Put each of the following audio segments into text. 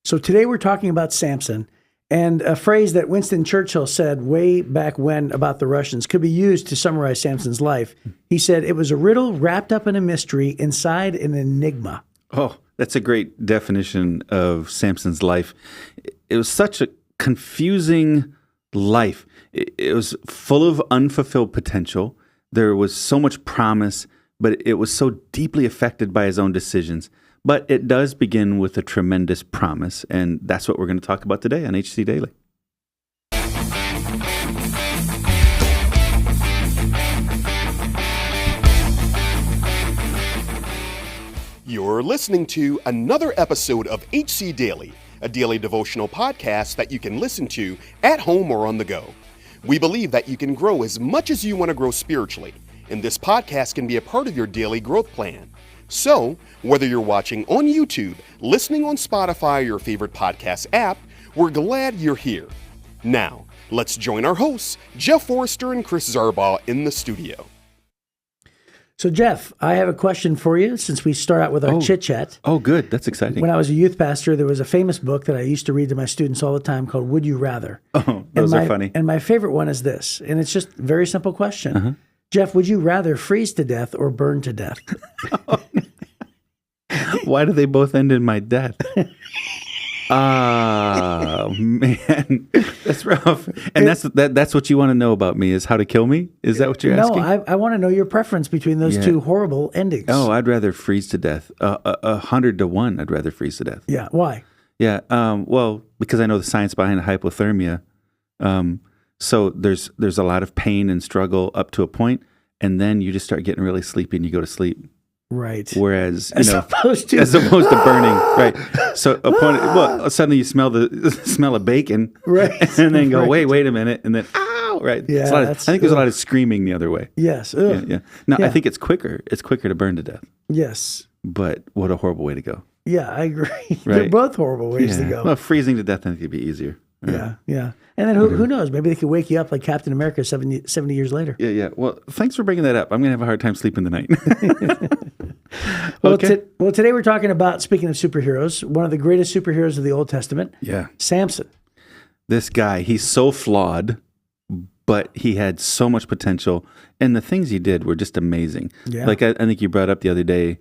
So today we're talking about Samson, and a phrase that Winston Churchill said way back when about the Russians could be used to summarize Samson's life. He said, it was a riddle wrapped up in a mystery inside an enigma. Oh, that's a great definition of Samson's life. It was such a confusing life. It was full of unfulfilled potential. There was so much promise, but it was so deeply affected by his own decisions. But it does begin with a tremendous promise, and that's what we're going to talk about today on HC Daily. You're listening to another episode of HC Daily, a daily devotional podcast that you can listen to at home or on the go. We believe that you can grow as much as you want to grow spiritually, and this podcast can be a part of your daily growth plan. So, whether you're watching on YouTube, listening on Spotify or your favorite podcast app, we're glad you're here. Now, let's join our hosts, Jeff Forester and Chris Zarbaugh, in the studio. So, Jeff, I have a question for you since we start out with our chit-chat. Oh, good. That's exciting. When I was a youth pastor, there was a famous book that I used to read to my students all the time called Would You Rather? Oh, those are funny. And my favorite one is this, and it's just a very simple question. Uh-huh. Jeff, would you rather freeze to death or burn to death? Why do they both end in my death? Oh, man, that's rough. And that's what you want to know about me, is how to kill me? Is that what you're asking? No, I want to know your preference between those two horrible endings. Oh, I'd rather freeze to death. 100 to 1, I'd rather freeze to death. Yeah, why? Yeah, well, because I know the science behind hypothermia. So there's a lot of pain and struggle up to a point, and then you just start getting really sleepy and you go to sleep. Right. Whereas, as opposed to burning, right? So suddenly you smell the smell of bacon, right? And then go, wait a minute, and then ow, right? Yeah, I think there's a lot of screaming the other way. Yes. Yeah. Now I think it's quicker. It's quicker to burn to death. Yes. But what a horrible way to go. Yeah, I agree. Right? They're both horrible ways to go. Well, freezing to death I think would be easier. Right? Yeah. And then who knows? Maybe they could wake you up like Captain America 70 years later. Yeah. Well, thanks for bringing that up. I'm going to have a hard time sleeping tonight. Well, today we're talking about, speaking of superheroes, one of the greatest superheroes of the Old Testament, Samson. This guy, he's so flawed, but he had so much potential, and the things he did were just amazing. Yeah. Like I think you brought up the other day,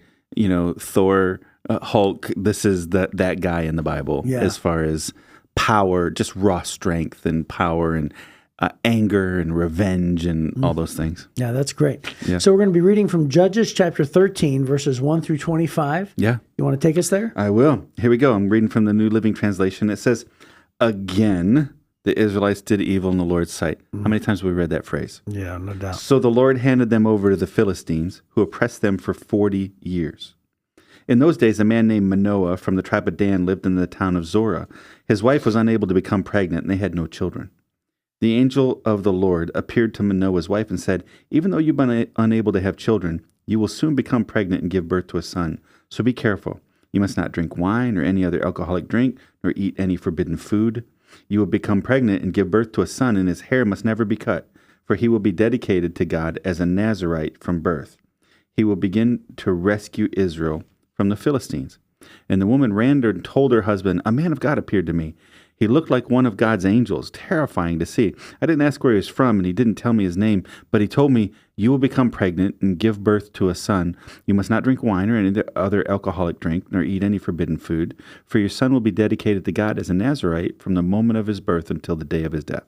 Thor, Hulk, this is that guy in the Bible as far as power, just raw strength and power and anger and revenge and all those things. Yeah, that's great. Yeah. So we're going to be reading from Judges chapter 13, verses 1 through 25. Yeah. You want to take us there? I will. Here we go. I'm reading from the New Living Translation. It says, again, the Israelites did evil in the Lord's sight. How many times have we read that phrase? Yeah, no doubt. So the Lord handed them over to the Philistines, who oppressed them for 40 years. In those days, a man named Manoah from the tribe of Dan lived in the town of Zorah. His wife was unable to become pregnant, and they had no children. The angel of the Lord appeared to Manoah's wife and said, even though you've been unable to have children, you will soon become pregnant and give birth to a son. So be careful. You must not drink wine or any other alcoholic drink, nor eat any forbidden food. You will become pregnant and give birth to a son, and his hair must never be cut, for he will be dedicated to God as a Nazirite from birth. He will begin to rescue Israel from the Philistines. And the woman ran and told her husband, a man of God appeared to me. He looked like one of God's angels, terrifying to see. I didn't ask where he was from, and he didn't tell me his name, but he told me, you will become pregnant and give birth to a son. You must not drink wine or any other alcoholic drink, nor eat any forbidden food, for your son will be dedicated to God as a Nazirite from the moment of his birth until the day of his death.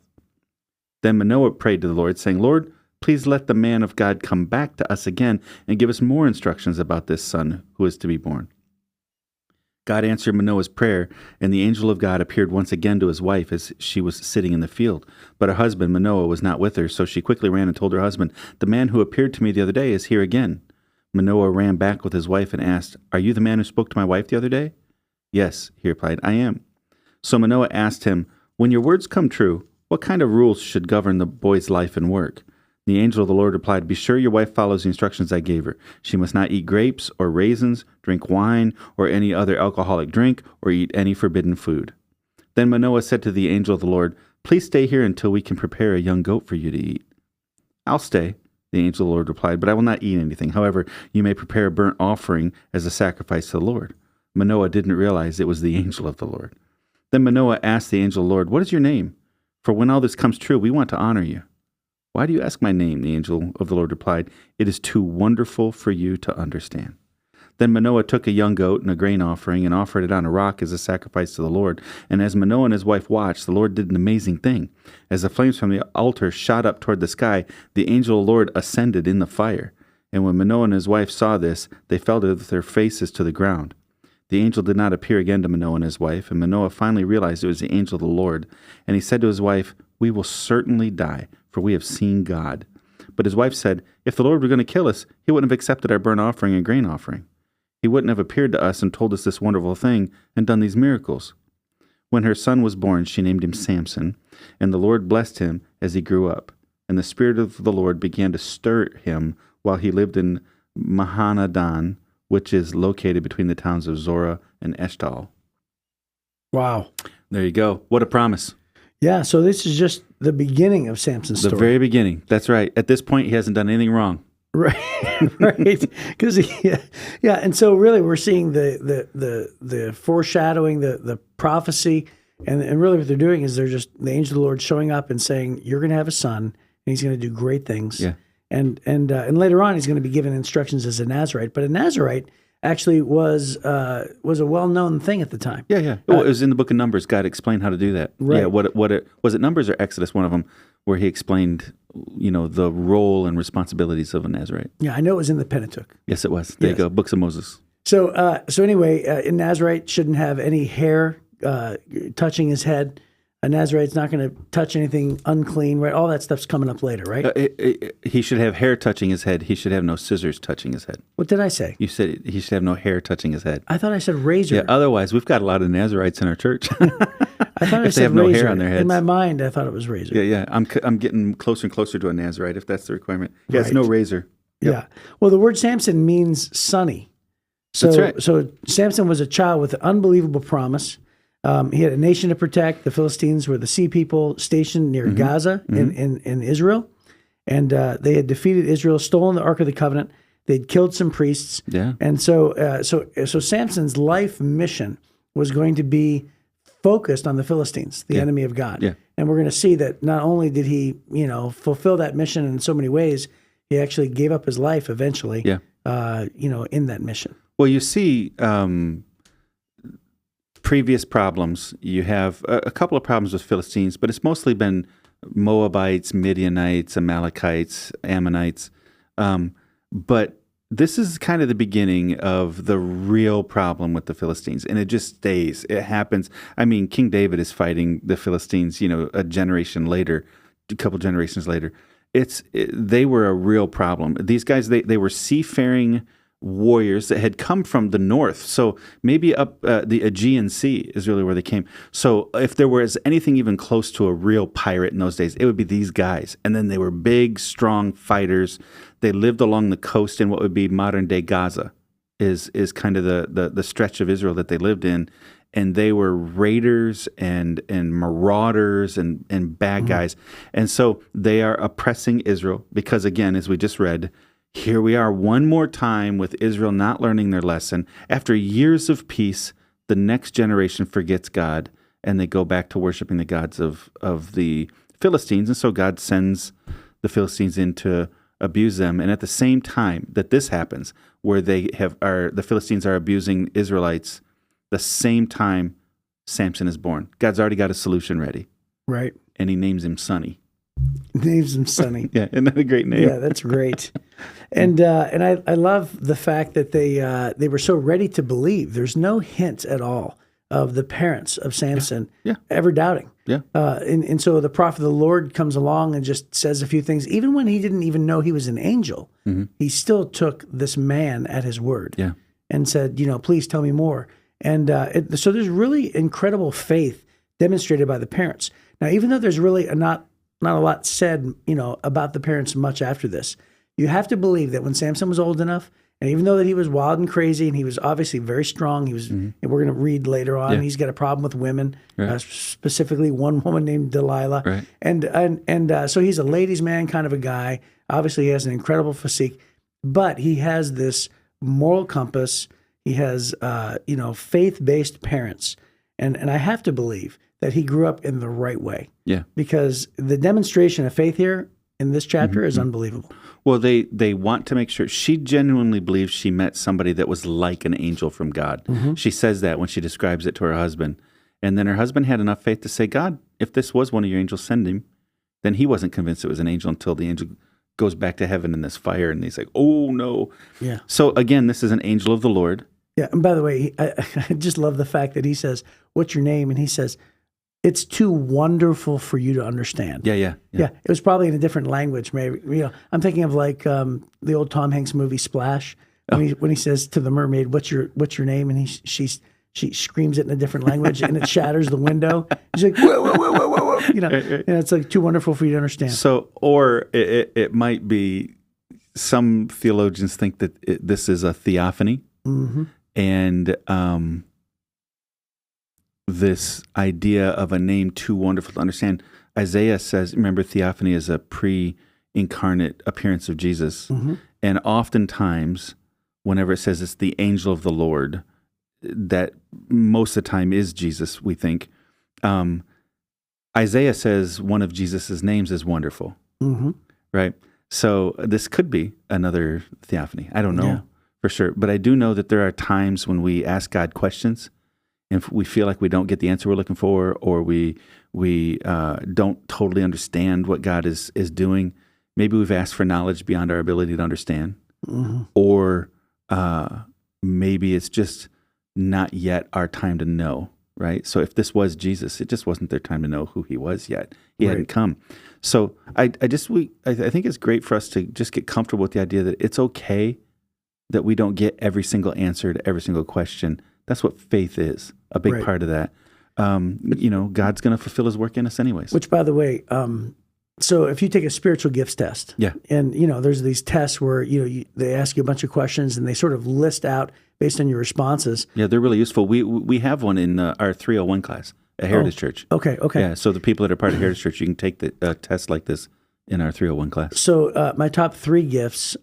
Then Manoah prayed to the Lord, saying, Lord, please let the man of God come back to us again and give us more instructions about this son who is to be born. God answered Manoah's prayer, and the angel of God appeared once again to his wife as she was sitting in the field. But her husband, Manoah, was not with her, so she quickly ran and told her husband, the man who appeared to me the other day is here again. Manoah ran back with his wife and asked, are you the man who spoke to my wife the other day? Yes, he replied, I am. So Manoah asked him, when your words come true, what kind of rules should govern the boy's life and work? The angel of the Lord replied, be sure your wife follows the instructions I gave her. She must not eat grapes or raisins, drink wine or any other alcoholic drink, or eat any forbidden food. Then Manoah said to the angel of the Lord, please stay here until we can prepare a young goat for you to eat. I'll stay, the angel of the Lord replied, but I will not eat anything. However, you may prepare a burnt offering as a sacrifice to the Lord. Manoah didn't realize it was the angel of the Lord. Then Manoah asked the angel of the Lord, "What is your name? For when all this comes true, we want to honor you." "Why do you ask my name?" the angel of the Lord replied. "It is too wonderful for you to understand." Then Manoah took a young goat and a grain offering and offered it on a rock as a sacrifice to the Lord. And as Manoah and his wife watched, the Lord did an amazing thing. As the flames from the altar shot up toward the sky, the angel of the Lord ascended in the fire. And when Manoah and his wife saw this, they fell with their faces to the ground. The angel did not appear again to Manoah and his wife, and Manoah finally realized it was the angel of the Lord. And he said to his wife, "We will certainly die, for we have seen God." But his wife said, "If the Lord were going to kill us, he wouldn't have accepted our burnt offering and grain offering. He wouldn't have appeared to us and told us this wonderful thing and done these miracles." When her son was born, she named him Samson, and the Lord blessed him as he grew up. And the Spirit of the Lord began to stir him while he lived in Mahanadan, which is located between the towns of Zorah and Eshtal. Wow. There you go. What a promise. Yeah, so this is just the beginning of Samson's The story. very beginning. That's right. At this point, he hasn't done anything wrong. Right, right. Because yeah, and so really we're seeing the foreshadowing, the prophecy, and really what they're doing is they're just the angel of the Lord showing up and saying, "You're going to have a son, and he's going to do great things." Yeah. And later on he's going to be given instructions as a Nazirite. But a Nazirite actually was a well-known thing at the time. Yeah, yeah. Well, it was in the book of Numbers. God explained how to do that. Right. Yeah. Was it Numbers or Exodus? One of them, where he explained, the role and responsibilities of a Nazirite. Yeah, I know it was in the Pentateuch. Yes, it was. There you go. Books of Moses. So anyway, a Nazirite shouldn't have any hair touching his head. A Nazirite's not going to touch anything unclean, right? All that stuff's coming up later, right? He should have hair touching his head. He should have no scissors touching his head. What did I say? You said he should have no hair touching his head. I thought I said razor. Yeah. Otherwise, we've got a lot of Nazirites in our church. I thought I if said they have no razor. hair on their heads. In my mind, I thought it was razor. Yeah, yeah. I'm getting closer and closer to a Nazirite if that's the requirement. Yeah, it's Right. no razor. Yep. Yeah. Well, the word Samson means sunny. So, That's right. So Samson was a child with an unbelievable promise. He had a nation to protect. The Philistines were the sea people stationed near Gaza in Israel. And they had defeated Israel, stolen the Ark of the Covenant. They'd killed some priests. Yeah. And so Samson's life mission was going to be focused on the Philistines, the enemy of God. Yeah. And we're going to see that not only did he, fulfill that mission in so many ways, he actually gave up his life eventually, in that mission. Well, you see previous problems. You have a couple of problems with Philistines, but it's mostly been Moabites, Midianites, Amalekites, Ammonites. But this is kind of the beginning of the real problem with the Philistines, and it just stays. It happens. I mean, King David is fighting the Philistines, a generation later, a couple generations later. They were a real problem. These guys, they were seafaring warriors that had come from the north. So maybe up the Aegean Sea is really where they came. So if there was anything even close to a real pirate in those days, it would be these guys. And then they were big, strong fighters. They lived along the coast in what would be modern day Gaza, is kind of the stretch of Israel that they lived in. And they were raiders and marauders and bad guys. And so they are oppressing Israel because, again, as we just read, here we are one more time with Israel not learning their lesson. After years of peace, the next generation forgets God, and they go back to worshiping the gods of the Philistines. And so God sends the Philistines in to abuse them. And at the same time that this happens, where the Philistines are abusing Israelites, the same time Samson is born. God's already got a solution ready. Right. And he names him Sonny. Names him Sonny. Yeah, isn't that a great name? Yeah, that's great. And I love the fact that they were so ready to believe. There's no hint at all of the parents of Samson ever doubting. Yeah. And so the prophet of the Lord comes along and just says a few things. Even when he didn't even know he was an angel, he still took this man at his word and said, please tell me more. And so there's really incredible faith demonstrated by the parents. Now, even though there's really not a lot said, about the parents much after this, you have to believe that when Samson was old enough, and even though that he was wild and crazy, and he was obviously very strong, he was. And we're going to read later on. He's got a problem with women, specifically one woman named Delilah, right. and so he's a ladies' man kind of a guy. Obviously, he has an incredible physique, but he has this moral compass. He has, faith-based parents, And I have to believe that he grew up in the right way. Yeah. Because the demonstration of faith here in this chapter is unbelievable. Well, they want to make sure. She genuinely believes she met somebody that was like an angel from God. She says that when she describes it to her husband. And then her husband had enough faith to say, God, if this was one of your angels, send him. Then he wasn't convinced it was an angel until the angel goes back to heaven in this fire. And he's like, oh, no. Yeah. So again, this is an angel of the Lord. Yeah. And by the way, I just love the fact that he says, what's your name? And he says, it's too wonderful for you to understand. Yeah. Yeah, it was probably in a different language. Maybe I'm thinking of like the old Tom Hanks movie Splash when he says to the mermaid, "What's your name?" and she screams it in a different language and it shatters the window. She's like, "Whoa, whoa, whoa, whoa, whoa!" It's like too wonderful for you to understand. So, or it might be. Some theologians think that this is a theophany, and this idea of a name too wonderful to understand. Isaiah says, remember, theophany is a pre-incarnate appearance of Jesus. And oftentimes, whenever it says it's the angel of the Lord, that most of the time is Jesus, we think. Isaiah says one of Jesus's names is wonderful, right? So this could be another theophany. I don't know for sure. But I do know that there are times when we ask God questions and if we feel like we don't get the answer we're looking for, or we don't totally understand what God is doing. Maybe we've asked for knowledge beyond our ability to understand, or maybe it's just not yet our time to know, right? So if this was Jesus, it just wasn't their time to know who he was yet. He hadn't come. So I think it's great for us to just get comfortable with the idea that it's okay that we don't get every single answer to every single question. That's what faith is, a big part of that. God's going to fulfill his work in us anyways. Which, by the way, so if you take a spiritual gifts test, and there's these tests where they ask you a bunch of questions and they sort of list out based on your responses. Yeah, they're really useful. We have one in our 301 class at Heritage Church. Okay. Yeah, so the people that are part of Heritage Church, you can take the test like this in our 301 class. So my top three gifts.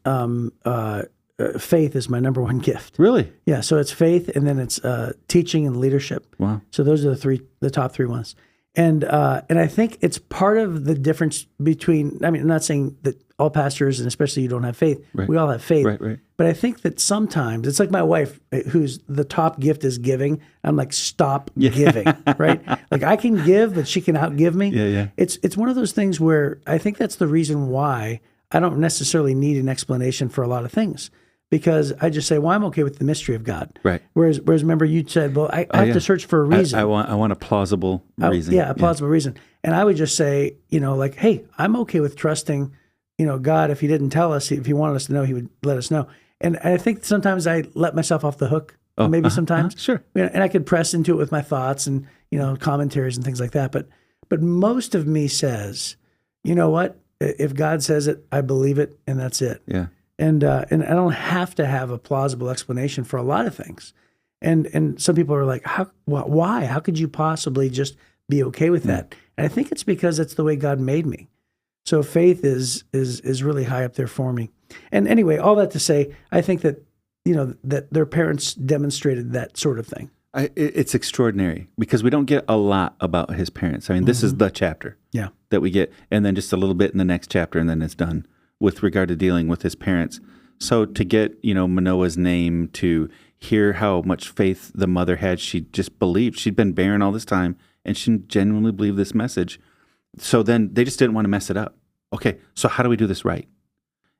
Faith is my number one gift. Really? Yeah. So it's faith, and then it's teaching and leadership. Wow. So those are the top three ones. And I think it's part of the difference between. I mean, I'm not saying that all pastors, and especially you don't have faith. Right. We all have faith. Right. But I think that sometimes it's like my wife, who's the top gift is giving. I'm like, stop giving. Right? Like I can give, but she can outgive me. Yeah. It's one of those things where I think that's the reason why I don't necessarily need an explanation for a lot of things. Because I just say, well, I'm okay with the mystery of God. Right. Whereas remember, you said, well, I have to search for a reason. I want a plausible reason. A plausible reason. And I would just say, like, hey, I'm okay with trusting, God. If he didn't tell us, if he wanted us to know, he would let us know. And I think sometimes I let myself off the hook. Maybe sometimes. Sure. And I could press into it with my thoughts and, commentaries and things like that. But most of me says, you know what? If God says it, I believe it, and that's it. Yeah. And I don't have to have a plausible explanation for a lot of things. And some people are like, why? How could you possibly just be okay with that? And I think it's because that's the way God made me. So faith is really high up there for me. And anyway, all that to say, I think that that their parents demonstrated that sort of thing. It's extraordinary because we don't get a lot about his parents. I mean, this is the chapter that we get, and then just a little bit in the next chapter, and then it's done with regard to dealing with his parents. So to get, Manoah's name, to hear how much faith the mother had, she just believed. She'd been barren all this time, and she genuinely believed this message. So then they just didn't want to mess it up. Okay, so how do we do this right?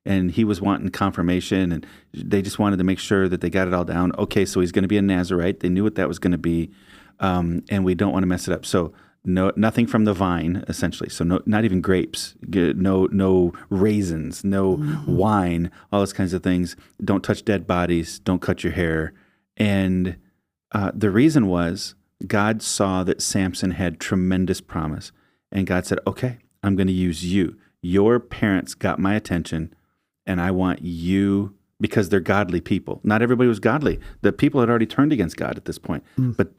And he was wanting confirmation, and they just wanted to make sure that they got it all down. Okay, so he's going to be a Nazirite. They knew what that was going to be, and we don't want to mess it up. So nothing from the vine, essentially. So not even grapes, no raisins, no wine, all those kinds of things. Don't touch dead bodies. Don't cut your hair. And the reason was God saw that Samson had tremendous promise. And God said, okay, I'm going to use you. Your parents got my attention, and I want you, because they're godly people. Not everybody was godly. The people had already turned against God at this point. But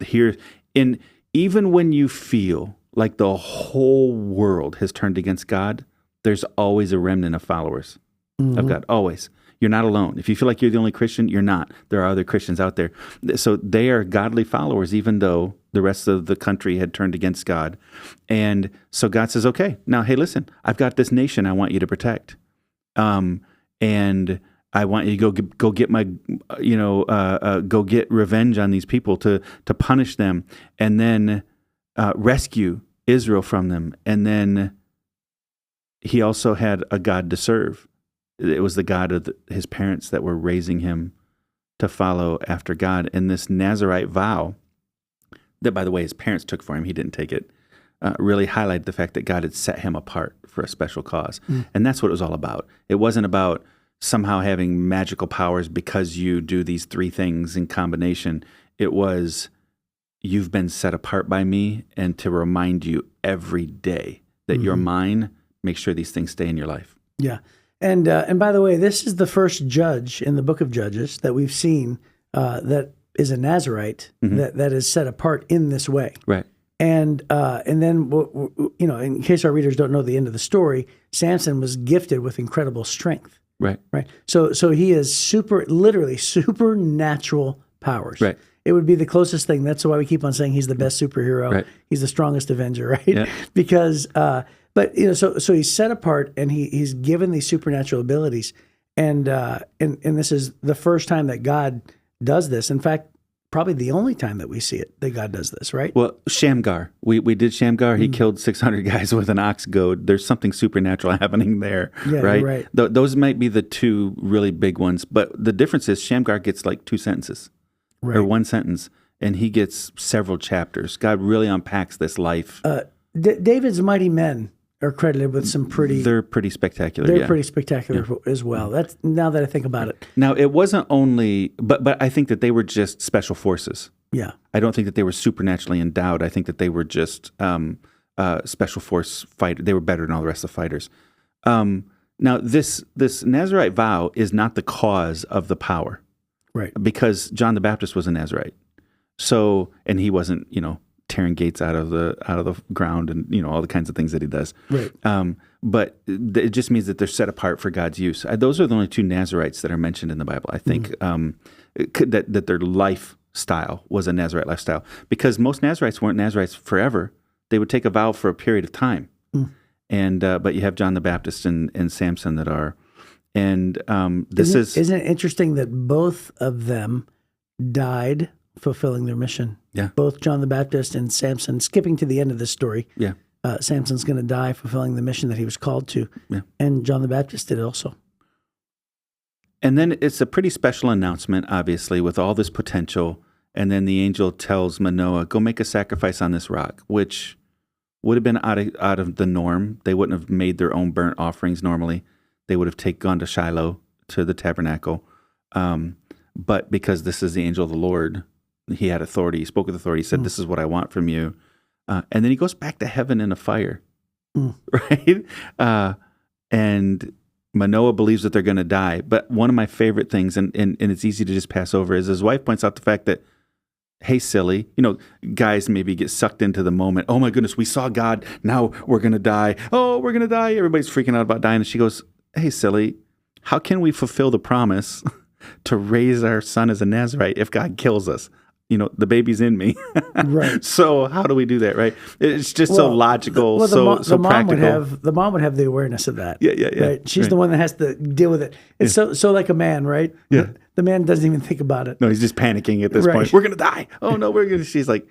even when you feel like the whole world has turned against God, there's always a remnant of followers of God, always. You're not alone. If you feel like you're the only Christian, you're not. There are other Christians out there. So they are godly followers, even though The rest of the country had turned against God. And so God says, okay, now, hey, listen, I've got this nation I want you to protect. And I want you to go get my, go get revenge on these people to punish them, and then rescue Israel from them. And then he also had a God to serve. It was the God of his parents that were raising him to follow after God. And this Nazirite vow, that, by the way, his parents took for him, he didn't take it, really highlighted the fact that God had set him apart for a special cause. And that's what it was all about. It wasn't about somehow having magical powers because you do these three things in combination. It was, you've been set apart by me, and to remind you every day that you're mine, make sure these things stay in your life. Yeah. And by the way, this is the first judge in the book of Judges that we've seen that is a Nazirite that is set apart in this way. Right. And then, in case our readers don't know the end of the story, Samson was gifted with incredible strength. Right. Right. So he has literally supernatural powers. Right. It would be the closest thing. That's why we keep on saying he's the best superhero. Right. He's the strongest Avenger, right? Yeah. Because, so he's set apart and he's given these supernatural abilities. And this is the first time that God does this. In fact, probably the only time that we see it, that God does this, right? Well, Shamgar. We did Shamgar. He killed 600 guys with an ox goad. There's something supernatural happening there, right? Right. Those might be the two really big ones. But the difference is Shamgar gets like 2 sentences or 1 sentence, and he gets several chapters. God really unpacks this life. David's mighty men are credited with some pretty... They're pretty spectacular, They're pretty spectacular as well. That's, now that I think about it. Now, it wasn't only... But I think that they were just special forces. Yeah. I don't think that they were supernaturally endowed. I think that they were just special force fighters. They were better than all the rest of the fighters. Now, this Nazirite vow is not the cause of the power. Right. Because John the Baptist was a Nazirite. So, and he wasn't, tearing gates out of the ground and all the kinds of things that he does. Right. But it just means that they're set apart for God's use. Those are the only 2 Nazirites that are mentioned in the Bible. I think that their lifestyle was a Nazirite lifestyle, because most Nazirites weren't Nazirites forever. They would take a vow for a period of time. And but you have John the Baptist and Samson that are. And isn't it interesting that both of them died fulfilling their mission? Yeah. Both John the Baptist and Samson, skipping to the end of this story. Yeah. Samson's going to die fulfilling the mission that he was called to. Yeah. And John the Baptist did also. And then it's a pretty special announcement, obviously, with all this potential. And then the angel tells Manoah, go make a sacrifice on this rock, which would have been out of the norm. They wouldn't have made their own burnt offerings normally. They would have gone to Shiloh, to the tabernacle. But because this is the angel of the Lord, he had authority. He spoke with authority. He said, this is what I want from you. And then he goes back to heaven in a fire, right? And Manoah believes that they're going to die. But one of my favorite things, and it's easy to just pass over, is his wife points out the fact that, hey, silly, guys maybe get sucked into the moment. Oh, my goodness, we saw God. Now we're going to die. Oh, we're going to die. Everybody's freaking out about dying. And she goes, hey, silly, how can we fulfill the promise to raise our son as a Nazirite if God kills us? The baby's in me. Right. So how do we do that, right? It's just so logical, so practical. The mom would have the awareness of that. Yeah. Right? She's the one that has to deal with it. It's so like a man, right? Yeah. The man doesn't even think about it. No, he's just panicking at this point. We're going to die. Oh, no, we're going to... She's like,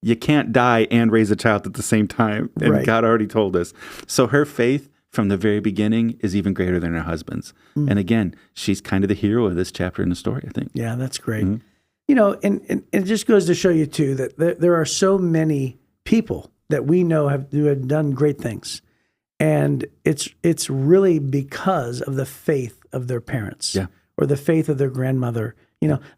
you can't die and raise a child at the same time. And God already told us. So her faith from the very beginning is even greater than her husband's. And again, she's kind of the hero of this chapter in the story, I think. Yeah, that's great. And it just goes to show you, too, that there are so many people that we know who have done great things. And it's really because of the faith of their parents or the faith of their grandmother.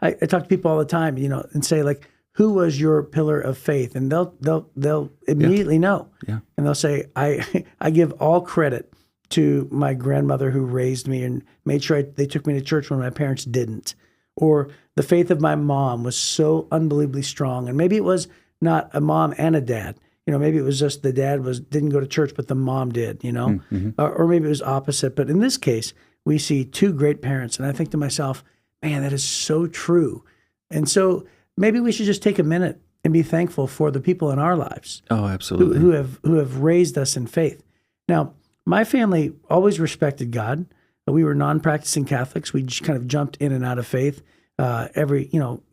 I talk to people all the time, and say, like, who was your pillar of faith? And they'll immediately know. Yeah. And they'll say, I give all credit to my grandmother who raised me and made sure they took me to church when my parents didn't. Or the faith of my mom was so unbelievably strong. And maybe it was not a mom and a dad. Maybe it was just the dad didn't go to church, but the mom did, or maybe it was opposite. But in this case, we see 2 great parents. And I think to myself, man, that is so true. And so maybe we should just take a minute and be thankful for the people in our lives Oh, absolutely. who have raised us in faith. Now, my family always respected God. We were non-practicing Catholics. We just kind of jumped in and out of faith every,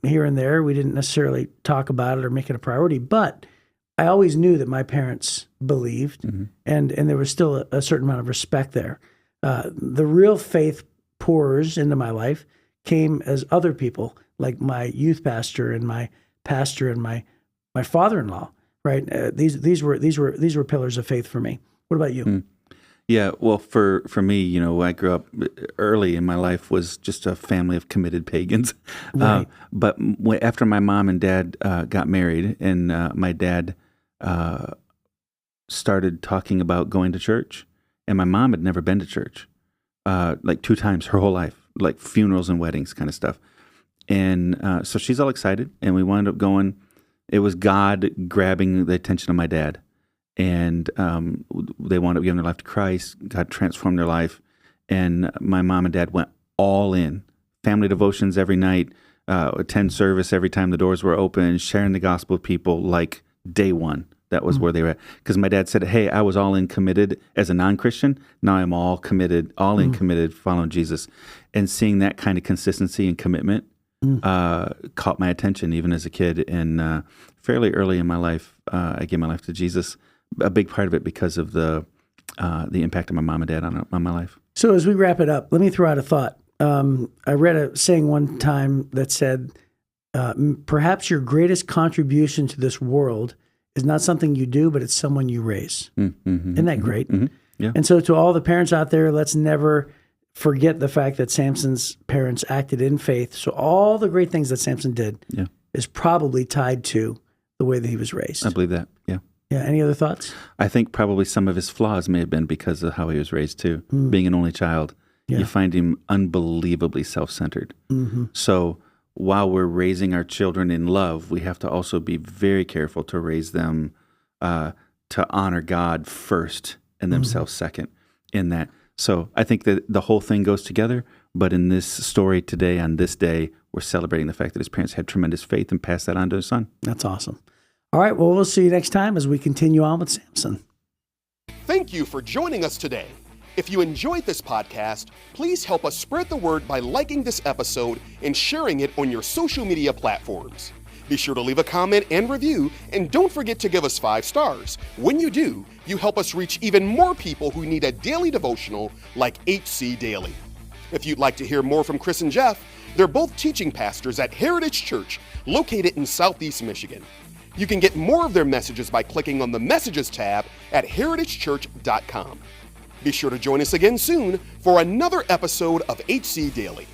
here and there. We didn't necessarily talk about it or make it a priority, but I always knew that my parents believed, and there was still a certain amount of respect there. The real faith pours into my life came as other people, like my youth pastor and my pastor and my father-in-law. Right? These were pillars of faith for me. What about you? Yeah, well, for me, I grew up early in my life was just a family of committed pagans. Right. But after my mom and dad got married, and my dad started talking about going to church, and my mom had never been to church, like 2 times her whole life, like funerals and weddings kind of stuff. And so she's all excited, and we wound up going. It was God grabbing the attention of my dad. And they wound up giving their life to Christ. God transformed their life. And my mom and dad went all in. Family devotions every night, attend service every time the doors were open, sharing the gospel with people like day one. That was where they were at. Because my dad said, hey, I was all in committed as a non-Christian. Now I'm all committed, all in committed, following Jesus. And seeing that kind of consistency and commitment caught my attention even as a kid. And fairly early in my life, I gave my life to Jesus. A big part of it because of the impact of my mom and dad on my life. So as we wrap it up, let me throw out a thought. I read a saying one time that said, perhaps your greatest contribution to this world is not something you do, but it's someone you raise. Isn't that great? Yeah. And so to all the parents out there, let's never forget the fact that Samson's parents acted in faith. So all the great things that Samson did is probably tied to the way that he was raised. I believe that, yeah. Yeah. Any other thoughts? I think probably some of his flaws may have been because of how he was raised too. Being an only child, you find him unbelievably self-centered. So while we're raising our children in love, we have to also be very careful to raise them to honor God first and themselves second in that. So I think that the whole thing goes together. But in this story today, on this day, we're celebrating the fact that his parents had tremendous faith and passed that on to his son. That's awesome. All right, well, we'll see you next time as we continue on with Samson. Thank you for joining us today. If you enjoyed this podcast, please help us spread the word by liking this episode and sharing it on your social media platforms. Be sure to leave a comment and review, and don't forget to give us 5 stars. When you do, you help us reach even more people who need a daily devotional like HC Daily. If you'd like to hear more from Chris and Jeff, they're both teaching pastors at Heritage Church, located in Southeast Michigan. You can get more of their messages by clicking on the Messages tab at heritagechurch.com. Be sure to join us again soon for another episode of HC Daily.